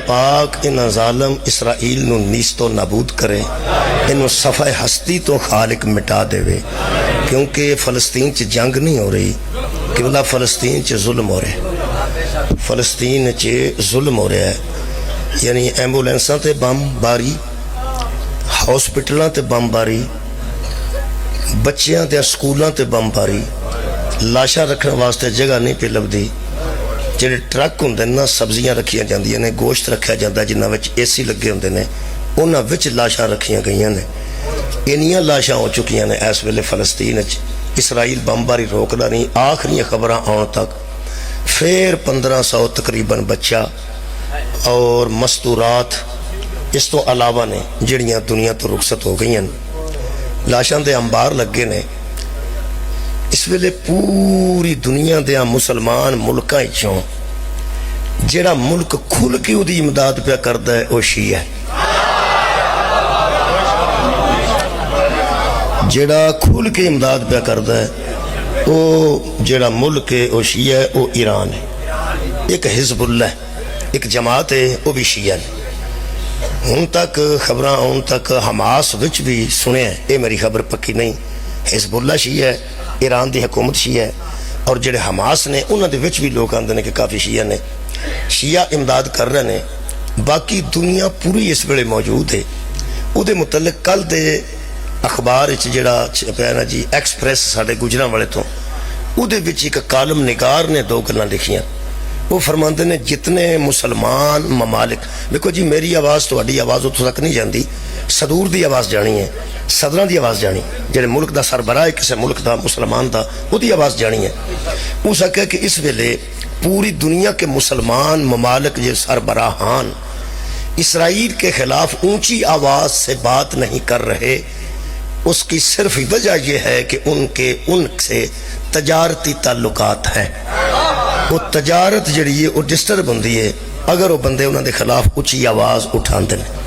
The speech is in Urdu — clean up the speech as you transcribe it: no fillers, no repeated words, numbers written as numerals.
پاک ان ظالم اسرائیل نو نیستو نابود کرے، انو صفحہ ہستی تو خالق مٹا دے وے، کیونکہ فلسطین چ جنگ نہیں ہو رہی کہ بلا فلسطین چ ظلم ہو رہے، فلسطین چ ظلم ہو رہا ہے، یعنی ایمبولینساں تے بم باری، ہاسپٹلاں تے بم باری، بچیاں تے سکولاں تے بم باری، لاشاں رکھنے واسطے جگہ نہیں پہ لبدی، جڑے ٹرک ہوندے نا سبزیاں رکھیاں جاندیاں نے، گوشت رکھیا جاندا جنہاں وچ اے سی لگے ہوندے نے، انہاں وچ لاشاں رکھیاں گئیاں نے، انیاں لاشاں ہو چکیاں نے اس ویلے فلسطین وچ۔ اسرائیل بمباری روکدا نہیں، آخری خبراں آن تک پھر 1500 تقریباً بچہ اور مستورات اس تو علاوہ نے جڑیاں دنیا تو رخصت ہو گئیاں، لاشاں دے انبار لگے نے۔ اس ویلے پوری دنیا دیا مسلمان ملکاں چوں جڑا ملک کھل کے دی امداد پہ کردا ہے وہ شیعہ ہے، جڑا کھل کے امداد پہ کردا ہے وہ جڑا ملک ہے وہ شیعہ ہے، وہ ایران ہے۔ ایک حزب اللہ ہے، ایک جماعت ہے، وہ بھی شیعہ ہے۔ ہن تک خبراں ہن تک حماس وچ بھی سنے ہیں، یہ میری خبر پکی نہیں، حزب اللہ شیعہ ہے، ایران دی حکومت شیعہ ہے، اور جڑے حماس نے انہاں دے وچ بھی لوگ آندے نے کہ کافی شیعہ نے، شیعہ امداد کر رہے نے۔ باقی دنیا پوری اس ویلے موجود ہے۔ او دے متعلق کل دے اخبار وچ جڑا چھپیا نا جی ایکسپریس ساڈے گجراں والے تو، او دے وچ ایک کالم نگار نے دو گلاں لکھیاں، وہ فرماندے نے جتنے مسلمان ممالک، دیکھو جی میری آواز تہاڈی آواز اتھوں تک نہیں جاندی، صدور دی آواز جانی ہے، صدراں دی آواز جانی، جڑے ملک دا سربراہ ہے کسے ملک دا مسلمان دا، وہ دی آواز جانی ہے۔ وہ سکے کہ اس ویلے پوری دنیا کے مسلمان ممالک جو سربراہان اسرائیل کے خلاف اونچی آواز سے بات نہیں کر رہے، اس کی صرف وجہ یہ ہے کہ ان سے تجارتی تعلقات ہیں۔ وہ تجارت جڑی ہے وہ ڈسٹرب ہوندی ہے اگر وہ بندے انہوں دے خلاف اونچی آواز اٹھاندے ہیں۔